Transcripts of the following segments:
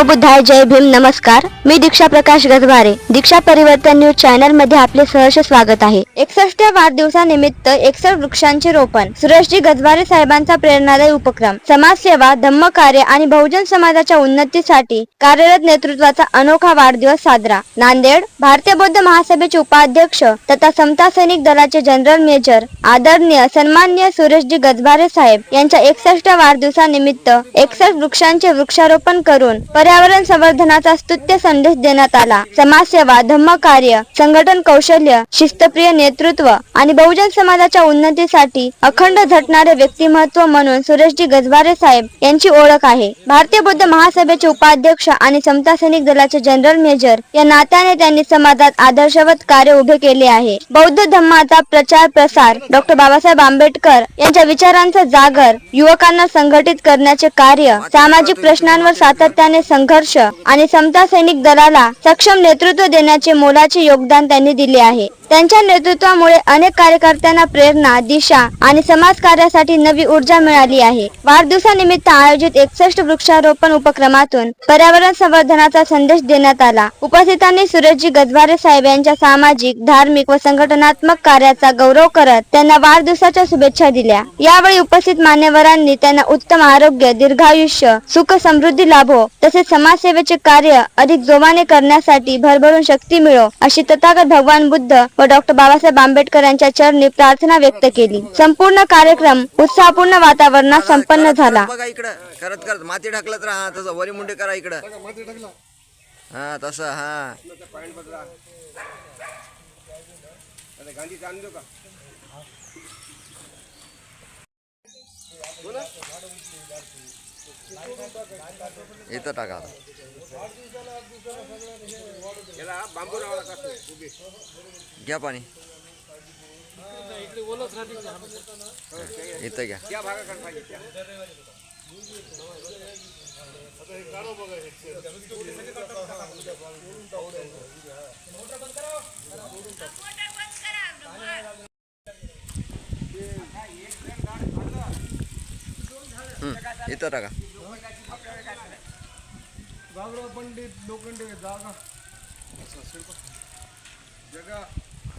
नमो बुद्धाय, जय भीम, नमस्कार. मी दीक्षा प्रकाश गजभारे. दीक्षा परिवर्तन news channel मध्ये आपले सहर्ष स्वागत आहे. 61व्या वाढदिवसानिमित्त 61 वृक्षांचे रोपण. सुरेशजी गजभारे साहेबांचा प्रेरणादायी उपक्रम. समाजसेवा, धम्मकार्य आणि बहुजन समाजाच्या उन्नतीसाठी कार्यरत नेतृत्वाचा अनोखा वाढदिवस साजरा. नांदेड. भारतीय बौद्ध महासभेचे उपाध्यक्ष तथा समता सैनिक दलाचे जनरल मेजर आदरणीय सन्माननीय सुरेशजी गजभारे साहेब यांच्या 61व्या वाढदिवसानिमित्त 61 वृक्षांचे वृक्षारोपण करून पर्यावरण संवर्धनाचा स्तुत्य संदेश देण्यात आला. समाजसेवा, धम्मकार्य, संघटन कौशल्य, शिस्तप्रिय नेतृत्व आणि बहुजन समाजाच्या उन्नतीसाठी अखंड झटणारे व्यक्तिमत्व म्हणून सुरेशजी गजभारे साहेब यांची ओळख आहे. भारतीय बौद्ध महासभेचे उपाध्यक्ष आणि समता सैनिक दलाचे जनरल मेजर या नात्याने त्यांनी समाजात आदर्शवत कार्य उभे केले आहे. बौद्ध धम्माचा प्रचार प्रसार, डॉक्टर बाबासाहेब आंबेडकर यांच्या विचारांचा जागर, युवकांना संघटित करण्याचे कार्य, सामाजिक प्रश्नांवर सातत्याने संघर्ष आणि समता सैनिक दलाला सक्षम नेतृत्व देण्याचे मोलाचे योगदान त्यांनी दिले आहे. त्यांच्या नेतृत्वामुळे अनेक कार्यकर्त्यांना प्रेरणा, दिशा आणि समाजकार्यासाठी नवी ऊर्जा मिळाली आहे. वाढदिवसानिमित्त आयोजित 61 वृक्षारोपण उपक्रमातून पर्यावरण संवर्धनाचा संदेश देण्यात आला. उपस्थितांनी सुरेशजी गजभारे साहेब यांच्या सामाजिक, धार्मिक व संघटनात्मक कार्याचा गौरव करत त्यांना वाढदिवसाच्या शुभेच्छा दिल्या. यावेळी उपस्थित मान्यवरांनी त्यांना उत्तम आरोग्य, दीर्घायुष्य, सुख समृद्धी लाभो तसेच समाजसेवेचे कार्य अधिक जोमाने करण्यासाठी भरभरून शक्ती मिळो अशी तथागत भगवान बुद्ध व डॉक्टर बाबासाहेब आंबेडकर यांच्या चरणी प्रार्थना व्यक्त केली. संपूर्ण कार्यक्रम उत्साहपूर्ण वातावरणात संपन्न झाला. बघा इकडे करत करत माती ढकलत राहा, तसं वरी मुंडे करा इकडे. हा तसं हा इथं टाका. घ्या पाणी इथं घ्या. इथं टाका.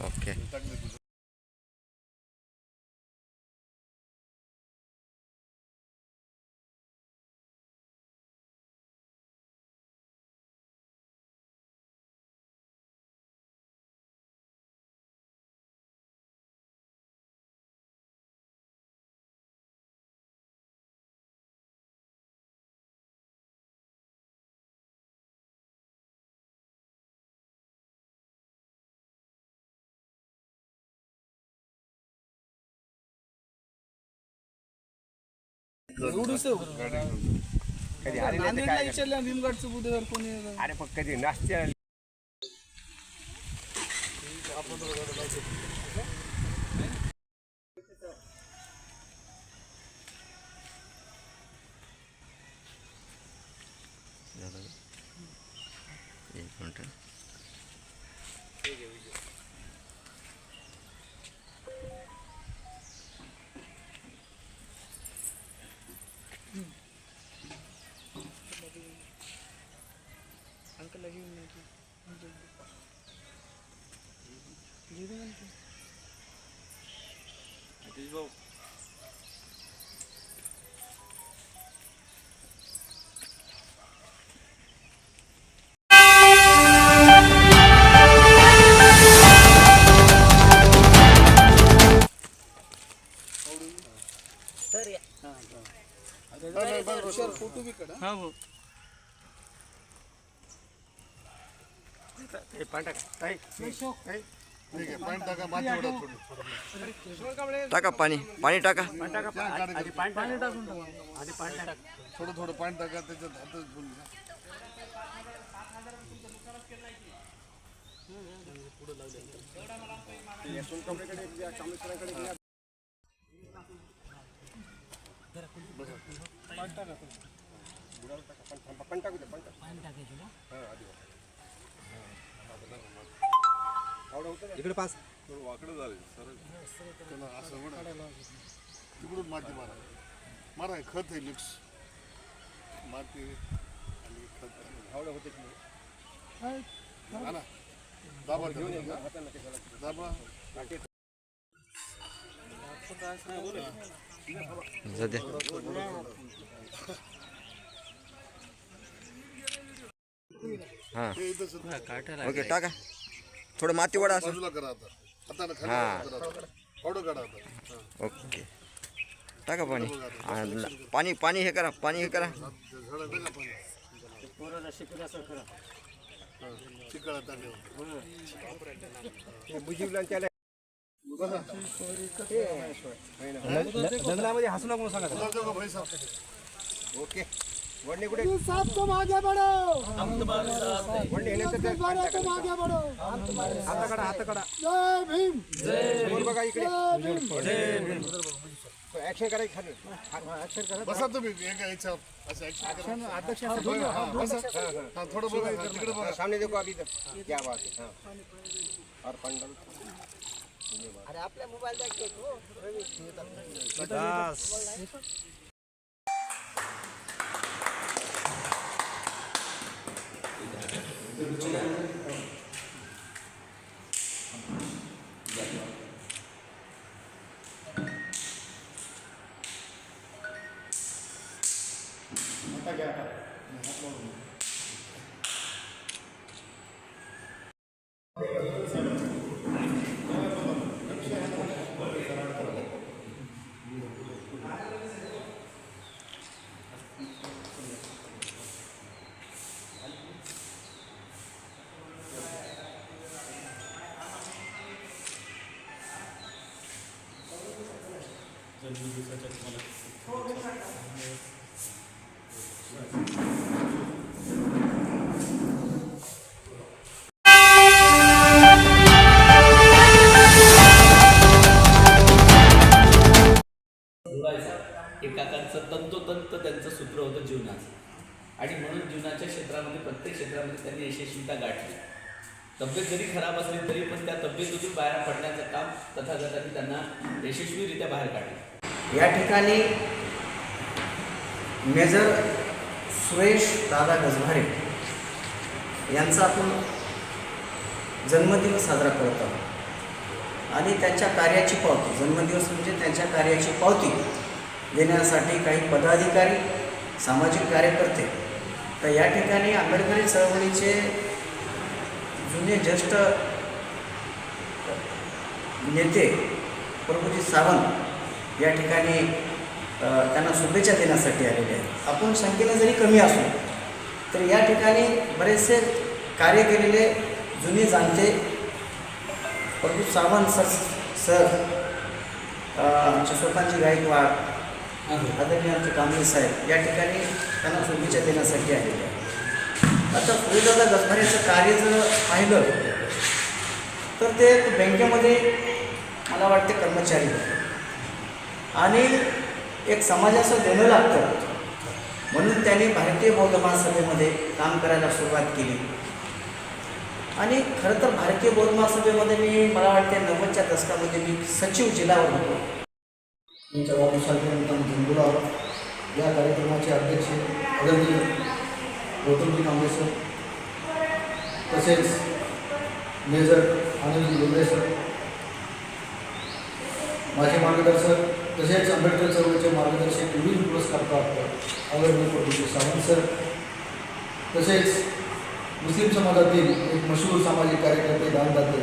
ओके. अरे पण कधी नाश्ते फोटो भी करा. हाँ वो टाका पाणी. पाणी टाका. थोडं थोडं पाणी टाका त्याच्यात. हातच बोल. इकडे पास वाकडं झाले सर. असं तिकडून माती मारा. खत आहे मिक्स माती आणि खत. हा ना. दाबा दाबा सध्या हां हे इथं सुद्धा ओके टाका थोडं माती वडा असं बाजूला करा आता. हाताने खाली हा. करा आता. हळू काढा आता. हा. ओके टाका पाणी पाणी पाणी हे करा पाणी हे करा झाडं टाका पाणी. हा. चिकळ टाकल्यावर. लग्नामध्ये हसू नको सांगा तुला देऊ का पैसा? ओके वडणे कुठे साहब तुम आगे बढ़ो वडणे येण्याचं ते द्वारा तुम आगे बढ़ो हात काढा जय भीम वर बघा इकडे ऍक्शन करायची खाली ऍक्शन करा बसा तुम्ही एका याच्यावर असं ऍक्शन करा. हा, बसा. हा, थोडं बघा तिकडे बघा. सामने देखो अभी इधर क्या बात है हाँ और पानी डालो हे काकांचं तंतोतंत त्यांचं सूत्र होतं जीवनाचं आणि म्हणून जीवनाच्या क्षेत्रामध्ये प्रत्येक क्षेत्रामध्ये त्यांनी यशस्वीता गाठली. तब्येत जरी खराब असली तरी पण त्या तब्येतीतून बाहेर पडण्याचं काम तथागतांनी त्यांना यशस्वीरित्या बाहेर काढलं. या ठिकाणी मेजर सुरेश दादा गजभारे यांचा आपण जन्मदिवस साजरा करत आहोत आणि त्यांच्या कार्याची पावती जन्मदिवस म्हणजे त्यांच्या कार्याची पावती देण्यासाठी काही पदाधिकारी सामाजिक कार्यकर्ते तर या ठिकाणी आंबेडकरी चळवळीचे जुने ज्येष्ठ नेते प्रभुजी सावंत या ठिकाणी त्यांना शुभेच्छा देण्यासाठी आलेले आहेत. आपण संख्येनं जरी कमी असू तर या ठिकाणी बरेचसे कार्य केलेले जुने जाणते प्रभू सावंत सर आमचे स्वतःची गायकवाड आदरणीय आमचे कांबळे साहेब या ठिकाणी त्यांना शुभेच्छा देण्यासाठी आलेले आहेत. आता सुरेशदादा गजभारेचं कार्य जर पाहिलं तर ते बँकेमध्ये मला वाटते कर्मचारी होते आणि एक समाजाचं देणं लागतं म्हणून त्यांनी भारतीय बौद्ध महासभेमध्ये काम करायला सुरुवात केली आणि खरं तर भारतीय बौद्ध महासभेमध्ये मी मला वाटते 90च्या दशकामध्ये मी सचिव जिल्ह्यावर होतो. यांच्या वाढदिवसानिमित्तानं जमलेलो आहोत. या कार्यक्रमाचे अध्यक्ष आदरणीय गौतमजी कांबळे सर तसेच मेजर आनंदजी डोंगरे सर माझे मार्गदर्शक तसेच आंबेडकर चळवळीचे मार्गदर्शक विविध पुरस्कार प्राप्त आदरणीय प्रभू सावंत सर तसेच मुस्लिम समाजातील एक मशहूर सामाजिक कार्यकर्ते दानदाते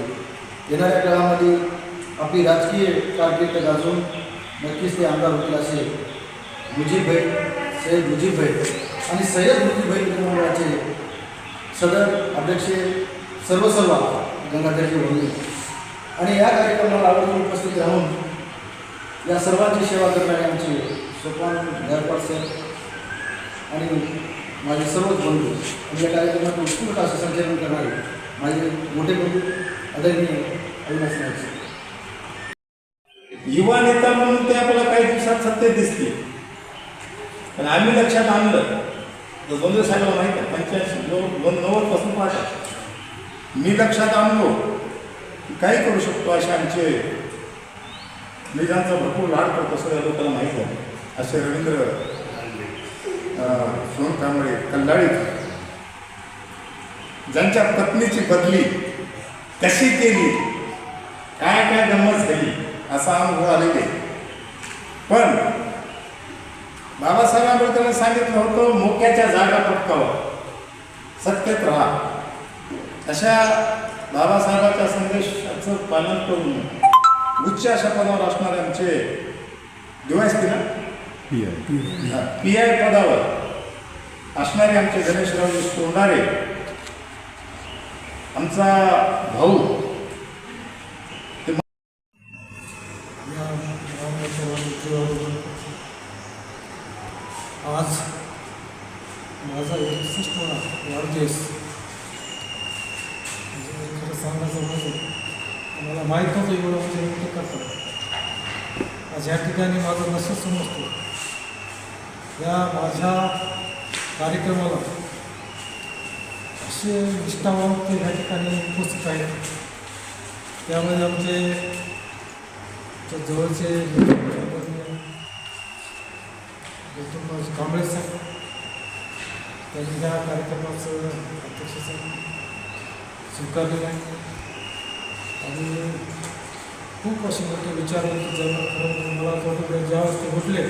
येणाऱ्या काळामध्ये आपली राजकीय कारकीर्द गाजवून नक्कीच ते आमदार होतील असे मुजीबभाई सय्यद मुजीबभाई आणि सय्यद मुजीबभाई कुटुंबाचे सदर अध्यक्ष सर्व गंगाधरजी वंदे आणि या कार्यक्रमाला आवर्जून उपस्थित राहून या सर्वांची सेवा करणारे आमचे सोपान गायकवाड सर आणि माझे सर्वच बंधू आणि या कार्यक्रमात उत्स्फूर्त असं संचलन करणारे माझे मोठे बंधू आदरणीय अविनाश नाईक सर. युवा नेता म्हणून ते आपल्याला काही दिवसात सत्तेत दिसते पण आम्ही लक्षात आणलं तर गोंधळ साहेबांना माहीत आहे 85-90 पासून पाहतात मी लक्षात आणलो की काय करू शकतो असे आमचे निजांचा भरपूर लाड करतो सगळ्या लोकांना माहीत आहे असे रवींद्र सोन कांबळे कल्लाळी ज्यांच्या पत्नीची बदली कशी केली, काय काय गंमत झाली असा अनुभव आलेले. पण बाबासाहेब आंबेडकरांनी सांगितलं होतं, मोक्याच्या जागा पटकावा, सत्तेत राहा. अशा बाबासाहेबांच्या संदेशाचं पालन करून उच्च अशा पदावर असणारे आमचे DYSP ना PI पदावर असणारे आमचे गणेशरावजी सोंडारे, आमचा भाऊ, आज माझा 61वा वाढदिवस. खरं सांगायचं म्हणजे मला माहीत नव्हतं एवढं म्हणजे व्यक्त करतात. आज या ठिकाणी माझं नशीब समजतो. या माझ्या कार्यक्रमाला असे निष्ठावान ते ह्या ठिकाणी उपस्थित आहेत. त्यामध्ये आमचे जवळचे डॉक्टर कांबळे साहेब, त्यांनी ह्या कार्यक्रमाचं अध्यक्षस्थान स्वीकारलेलं आहे. आणि खूप असे मोठे विचार खरं मला थोडं ज्यावेळेस ते उठले,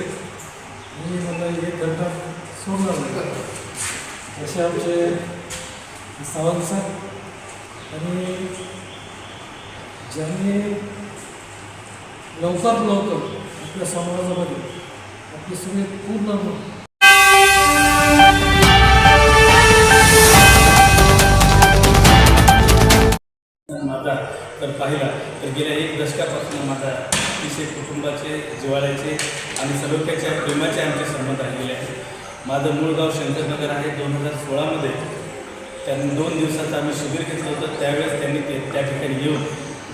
मी मला 1 घंटा सोडणार नाही. असे आमचे सावंत साहेब, आणि ज्यांनी लवकर आपल्या समाजामध्ये आपली सगळी पूर्ण माझा तर पाहिला तर गेल्या 1 दशकापासून माझा अतिशय कुटुंबाचे, जिव्हाळ्याचे आणि सलोख्याच्या प्रेमाचे आमचे संबंध राहिलेले आहेत. माझं मूळ गाव शंकरनगर आहे. 2016मध्ये त्यांनी 2 दिवसाचं आम्ही शिबिर घेतलं होतं. त्यावेळेस त्यांनी त्या ठिकाणी येऊन,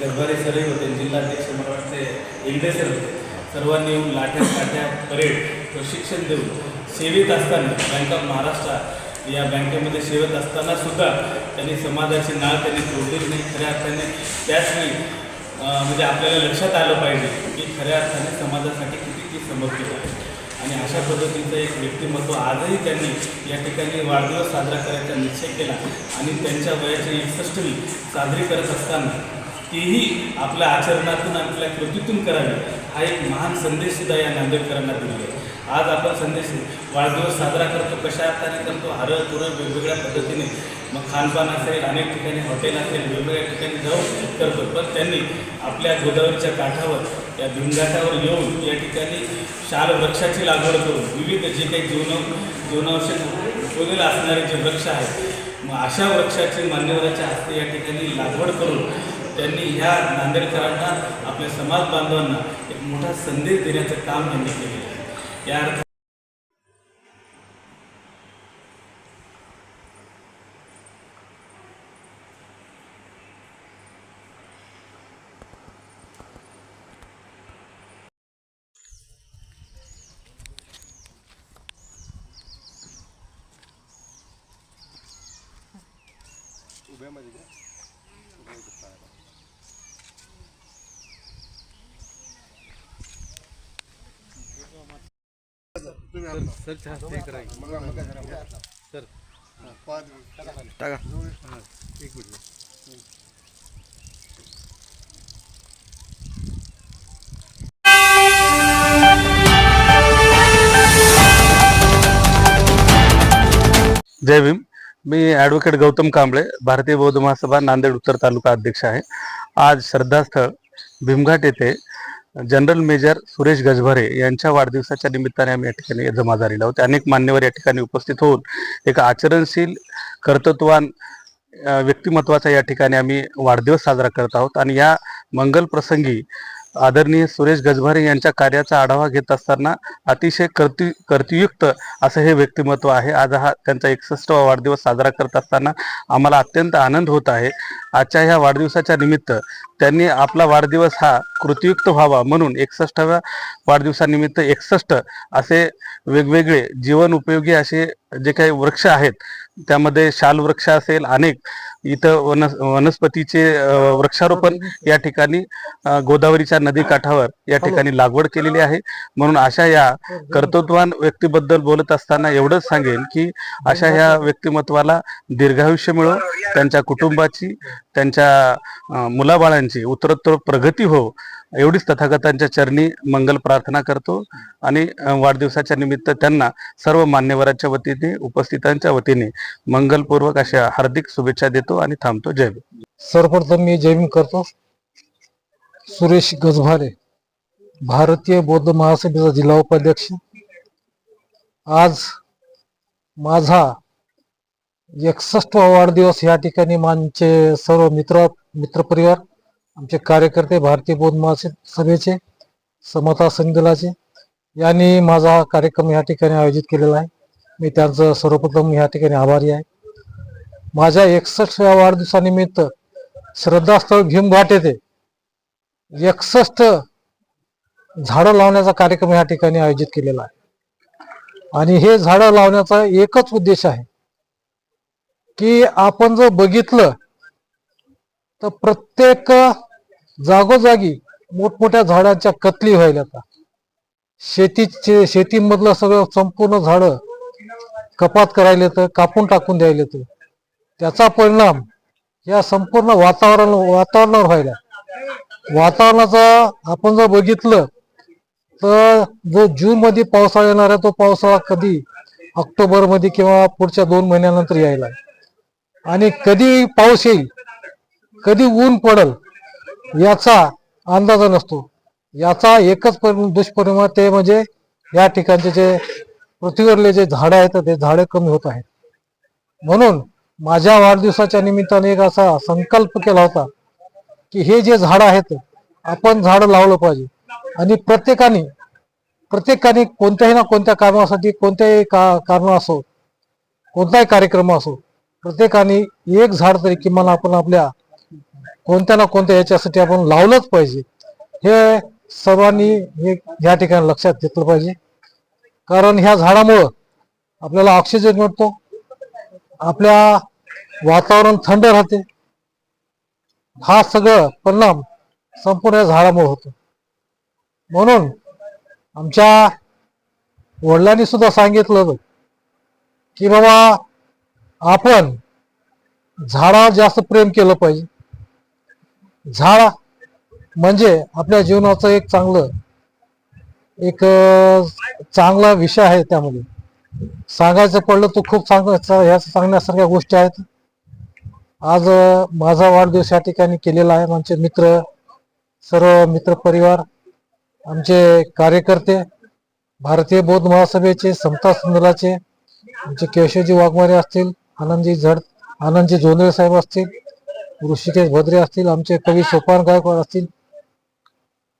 गजबारे सरही होते, जिल्हाध्यक्ष मला वाटते एंगडे सर होते, सर्वांनी येऊन लाठ्या काठ्या परेड प्रशिक्षण देऊन सेवेत असताना, बँक ऑफ महाराष्ट्र या बँकेमध्ये सेवेत असताना सुद्धा त्यांनी समाजाची नाळ त्यांनी तोडलेली नाही. खऱ्या अर्थाने त्याचवेळी म्हणजे आपल्याला लक्षात आलं पाहिजे की खऱ्या अर्थाने समाजासाठी किती ती समर्पित आहे. आणि अशा पद्धतीचं एक व्यक्तिमत्व आजही त्यांनी या ठिकाणी वाढदिवस साजरा करायचा निश्चय केला. आणि त्यांच्या वयाची 61वी साजरी करत असताना तीही आपल्या आचरणातून, आपल्या कृतीतून करावी, हा एक महान संदेशसुद्धा या नांदेडकरांना दिला आहे. आज आपण संदेश वाढदिवस साजरा करतो, कशा अर्थाने करतो, हरं तुरं वेगवेगळ्या पद्धतीने, मग खानपान असेल, अनेक ठिकाणी हॉटेल असेल, वेगवेगळ्या ठिकाणी जाऊन करतो. पण त्यांनी आपल्या गोदावरीच्या काठावर, या भीमघाटावर येऊन या ठिकाणी शाल वृक्षाची लागवड करून विविध जे काही जीवनावश्यक उपयोगाला असणारे जे वृक्ष आहेत, मग अशा वृक्षाची मान्यवराच्या हस्ते या ठिकाणी लागवड करून त्यांनी ह्या नांदेडकरांना, आपल्या समाज बांधवांना एक मोठा संदेश देण्याचं काम त्यांनी केलेलं आहे. या अर्थ टाका. जय भीम. मी ॲडव्होकेट गौतम कांबळे, भारतीय बौद्ध महासभा नांदेड उत्तर तालुका अध्यक्ष आहे. आज श्रद्धास्थळ भीमघाट येथे जनरल मेजर सुरेश गजभारे यांच्या वाढदिवसाच्या निमित्ताने आम्ही या ठिकाणी जमा झालेलो आहोत. अनेक मान्यवर या ठिकाणी उपस्थित होऊन एक आचरणशील, कर्तृत्ववान व्यक्तिमत्वाचा या ठिकाणी आम्ही वाढदिवस साजरा करत आहोत. आणि या मंगल प्रसंगी आदरणीय सुरेश गजभारे यांच्या कार्याचा आढावा घेत असताना अतिशय कर्तृयुक्त असं हे व्यक्तिमत्व आहे. आज हा त्यांचा 61वा वाढदिवस साजरा करत असताना आम्हाला अत्यंत आनंद होत आहे. आजच्या ह्या वाढदिवसाच्या निमित्त त्यांनी आपला वाढदिवस हा कृतीयुक्त व्हावा म्हणून 61व्या वाढदिवसानिमित्त 61 असे वेगवेगळे जीवन उपयोगी असे जे काही वृक्ष आहेत, त्यामध्ये शाल वृक्ष असेल, अनेक इथं वनस्पतीचे वृक्षारोपण या ठिकाणी गोदावरीच्या नदी काठावर या ठिकाणी लागवड केलेली आहे. म्हणून अशा या कर्तृत्ववान व्यक्तीबद्दल बोलत असताना एवढंच सांगेन की अशा ह्या व्यक्तिमत्वाला दीर्घायुष्य मिळो, त्यांच्या कुटुंबाची, त्यांच्या मुलाबाळांची उत्तरोत्तर प्रगती हो, एवढीच तथागतांच्या चरणी मंगल प्रार्थना करतो आणि वाढदिवसाच्या निमित्त त्यांना सर्व मान्यवरांच्या वतीने, उपस्थितांच्या वतीने मंगलपूर्वक अशा हार्दिक शुभेच्छा देतो आणि थांबतो. जय भीम. सर्वप्रथम मी जय भीम करतो. सुरेश गजभारे, भारतीय बौद्ध महासभेचा जिल्हा उपाध्यक्ष. आज माझा 61वा वाढदिवस. या ठिकाणी आमचे सर्व मित्रपरिवार, आमचे कार्यकर्ते, भारतीय बौद्ध महासभेचे, समता संघदलाचे यांनी माझा हा कार्यक्रम या ठिकाणी आयोजित केलेला आहे. मी त्यांचं सर्वप्रथम या ठिकाणी आभारी आहे. माझ्या 61व्या वाढदिवसानिमित्त श्रद्धास्थळ भीमघाट येथे 61 झाडं लावण्याचा कार्यक्रम या ठिकाणी आयोजित केलेला आहे. आणि हे झाडं लावण्याचा एकच उद्देश आहे की आपण जर बघितलं तर प्रत्येक जागोजागी मोठमोठ्या झाडांच्या कत्तली व्हायला. शेतीमधलं सगळं संपूर्ण झाडं कपात करायला तर कापून टाकून द्यायला तर त्याचा परिणाम या संपूर्ण वातावरणावर व्हायला. वातावरणाचा आपण जर बघितलं तर जो जून मध्ये पावसाळा येणार आहे तो पावसाळा कधी ऑक्टोबर मध्ये किंवा पुढच्या 2 महिन्यानंतर यायला. आणि कधी पाऊस येईल, कधी ऊन पडल याचा अंदाज नसतो. याचा एकच दुष्परिणाम ते म्हणजे या ठिकाणचे जे पृथ्वीवरले जे झाडं आहेत ते झाडं कमी होत आहेत. म्हणून माझ्या वाढदिवसाच्या निमित्ताने एक असा संकल्प केला होता की हे जे झाडं आहेत आपण झाडं लावलं पाहिजे. आणि प्रत्येकाने कोणत्याही ना कोणत्या कारणासाठी, कोणत्याही कारण असो, कोणताही कार्यक्रम असो, प्रत्येकाने एक झाड तरी किमान आपण आपल्या कोणत्या ना कोणत्या याच्यासाठी आपण लावलंच पाहिजे. हे सर्वांनी या ठिकाणी लक्षात घेतलं पाहिजे. कारण ह्या झाडामुळं आपल्याला ऑक्सिजन मिळतो, आपल्या वातावरण थंड राहते. हा सगळं परिणाम संपूर्ण झाडामुळे होतो. म्हणून आमच्या वडिलांनी सुद्धा सांगितलं होतं की बाबा आपण झाडावर जास्त प्रेम केलं पाहिजे. झाड म्हणजे आपल्या जीवनाचं एक चांगला विषय आहे. त्यामध्ये सांगायचं पडलं तर खूप ह्या सांगण्यासारख्या गोष्टी आहेत. आज माझा वाढदिवस या ठिकाणी केलेला आहे. आमचे मित्र, सर्व मित्र परिवार, आमचे कार्यकर्ते, भारतीय बौद्ध महासभेचे, समता संघदलाचे, आमचे केशवजी वाघमारे असतील, आनंदजी जोंधळे साहेब असतील, ऋषिकेश भद्रे असतील, आमचे कवी सोपान गायकवाड असतील,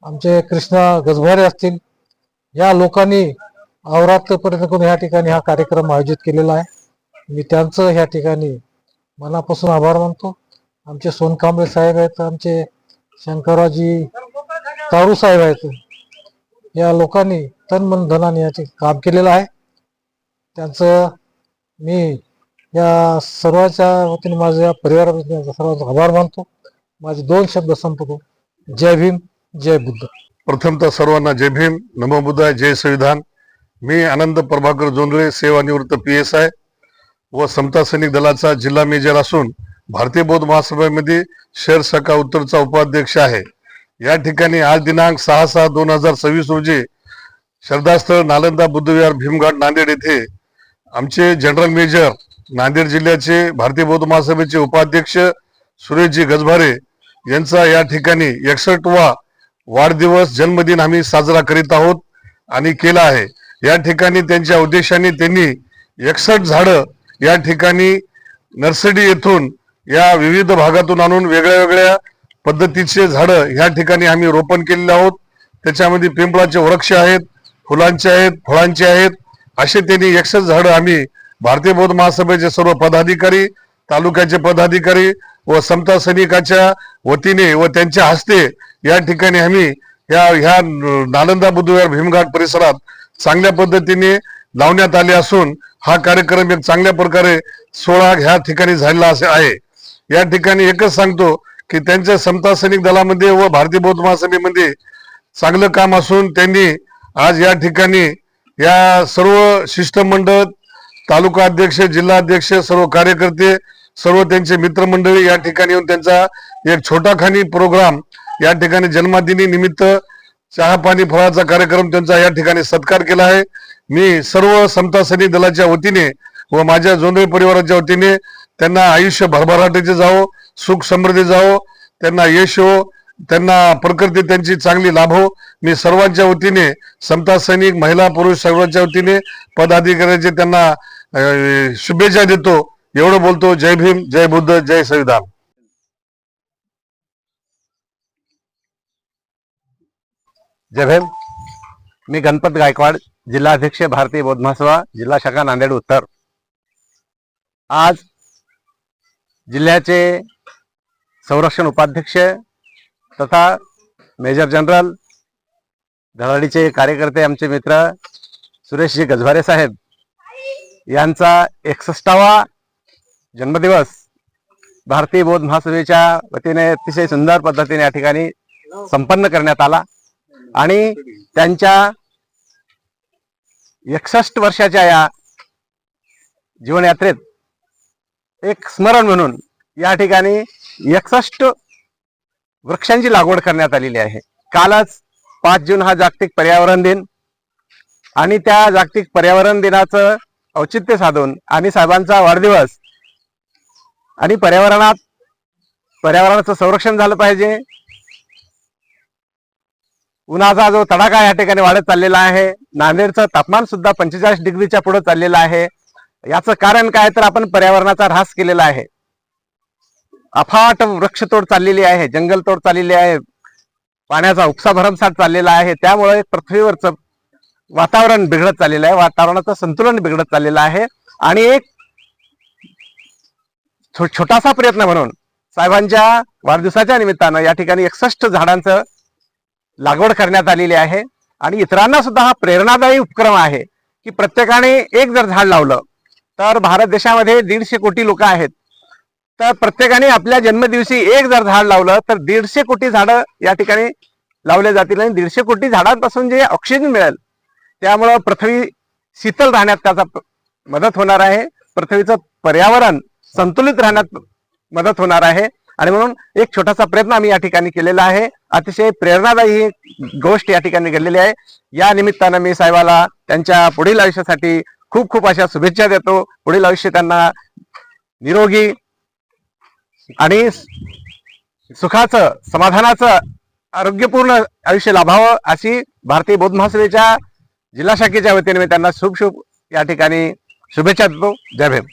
आमचे कृष्णा गजभारे असतील, या लोकांनी अहोरात्र प्रयत्न करून या ठिकाणी हा कार्यक्रम आयोजित केलेला आहे. मी त्यांचं या ठिकाणी मनापासून आभार मानतो. आमचे सोनकांबळे साहेब आहेत, आमचे शंकररावजी तारू साहेब आहेत. या लोकांनी तन मन धनाने याचे काम केलेलं आहे. त्यांचं मी या सर्वांच्या वतीने माझ्या परिवाराच्या सर्वांचा आभार मानतो. माझे 2 शब्द संपतो. जय भीम, जय बुद्ध. प्रथमतः सर्वांना जय भीम, नमो बुद्धाय, जय संविधान. मी आनंद प्रभाकर जोंधळे, सेवानिवृत्त PSI व समता सैनिक दलाचा जिल्हा मेजर असून भारतीय बौद्ध महासभेमध्ये शहर शाखा उत्तरचा उपाध्यक्ष आहे. या ठिकाणी आज दिनांक 6/6/2026 रोजी श्रद्धास्थळ नालंदा बुद्धविहार भीमघाट नांदेड येथे आमचे जनरल मेजर, नांदेड जिल्ह्याचे भारतीय बौद्ध महासभेचे उपाध्यक्ष सुरेशजी गजभारे यांचा या ठिकाणी 61वा वाढदिवस जन्मदिन आम्ही साजरा करीत आहोत आणि केला आहे. या ठिकाणी त्यांच्या उद्देशाने त्यांनी 61 झाडं या ठिकाणी नर्सरी येथून या विविध भागातून आणून वेगळ्या वेगळ्या पद्धतीचे झाडं या ठिकाणी आम्ही रोपण केलेले आहोत. त्याच्यामध्ये पिंपळाचे वृक्ष आहेत, फुलांचे आहेत, फळांचे आहेत. असे त्यांनी 61 झाडं आम्ही भारतीय बौद्ध महासभेचे सर्व पदाधिकारी, तालुक्याचे पदाधिकारी व समता सैनिकाच्या वतीने व त्यांच्या हस्ते या ठिकाणी आम्ही ह्या नालंदा बुद्धविहार भीमघाट परिसरात चांगल्या पद्धतीने लावण्यात आले असून हा कार्यक्रम एक चांगल्या प्रकारे सोहळा ह्या ठिकाणी झालेला असे आहे. या ठिकाणी एकच सांगतो की त्यांच्या समता सैनिक दलामध्ये व भारतीय बौद्ध महासभेमध्ये चांगलं काम असून त्यांनी आज या ठिकाणी या सर्व शिष्टमंडळ, तालुका अध्यक्ष, जिल्हा अध्यक्ष, सर्व कार्यकर्ते, सर्व त्यांचे मित्रमंडळी या ठिकाणी येऊन त्यांचा एक छोटाखानी प्रोग्राम या ठिकाणी जन्मदिनी निमित्त चहा पाणी फळाचा कार्यक्रम त्यांचा या ठिकाणी सत्कार केला आहे. मी सर्व समता सैनिक दलाच्या वतीने व माझ्या जोंधळे परिवाराच्या वतीने त्यांना आयुष्य भरभराटीचे जावो, सुख समृद्धी जावो, त्यांना यश हो, त्यांना प्रकृती त्यांची चांगली लाभो. मी सर्वांच्या वतीने समता सैनिक, महिला, पुरुष सर्वांच्या वतीने पदाधिकाऱ्यांचे त्यांना शुभेच्छा देतो. एवढं बोलतो. जय भीम, जय बुद्ध, जय संविधान. जय भीम. मी गणपत गायकवाड, जिल्हाध्यक्ष भारतीय बौद्ध महासभा, जिल्हा शाखा नांदेड उत्तर. आज जिल्ह्याचे संरक्षण उपाध्यक्ष तथा मेजर जनरल धडाडीचे कार्यकर्ते, आमचे मित्र सुरेशजी गजभारे साहेब यांचा 61वा जन्मदिवस भारतीय बौद्ध महासभेच्या वतीने अतिशय सुंदर पद्धतीने या ठिकाणी संपन्न करण्यात आला आणि त्यांच्या 61 वर्षाच्या या जीवनयात्रेत एक स्मरण म्हणून या ठिकाणी 61 वृक्षांची लागवड करण्यात आलेली आहे. कालच 5 जून हा जागतिक पर्यावरण दिन आणि त्या जागतिक पर्यावरण दिनाचं औचित्य साधून आणि साहेबांचा वाढदिवस आणि पर्यावरणाचं संरक्षण झालं पाहिजे. उन्हाचा जो तडाखा या ठिकाणी वाढत चाललेला आहे, नांदेडचं तापमान सुद्धा 45 डिग्रीच्या पुढे चाललेलं आहे. याचं कारण काय तर आपण पर्यावरणाचा ऱ्हास केलेला आहे. अफाट वृक्षतोड चाललेली आहे, जंगलतोड चाललेली आहे, पाण्याचा उपसा भरमसाठ चाललेला आहे. त्यामुळे पृथ्वीवरचं वातावरण बिघडत चाललेलं आहे, वातावरणाचं संतुलन बिघडत चाललेलं आहे. आणि एक छोटासा प्रयत्न म्हणून साहेबांच्या वाढदिवसाच्या निमित्तानं या ठिकाणी 61 झाडांचं लागवड करण्यात आलेली आहे. आणि इतरांना सुद्धा हा प्रेरणादायी उपक्रम आहे की प्रत्येकाने एक जर झाड लावलं तर भारत देशामध्ये 150 कोटी लोक आहेत, तर प्रत्येकाने आपल्या जन्मदिवशी एक जर झाड लावलं तर 150 कोटी झाडं या ठिकाणी लावले जातील आणि 150 कोटी झाडांपासून जे ऑक्सिजन मिळेल त्यामुळं पृथ्वी शीतल राहण्यात त्याचा मदत होणार आहे, पृथ्वीचं पर्यावरण संतुलित राहण्यात मदत होणार आहे. आणि म्हणून एक छोटासा प्रयत्न आम्ही या ठिकाणी केलेला आहे. अतिशय प्रेरणादायी गोष्ट या ठिकाणी घडलेली आहे. या निमित्तानं मी साहेबाला त्यांच्या पुढील आयुष्यासाठी खूप खूप अशा शुभेच्छा देतो. पुढील आयुष्य त्यांना निरोगी आणि सुखाचं, समाधानाचं, आरोग्यपूर्ण आयुष्य लाभावं अशी भारतीय बौद्ध महासभेच्या जिल्हा शाखेच्या वतीने मी त्यांना शुभ या ठिकाणी शुभेच्छा देतो. जय भीम.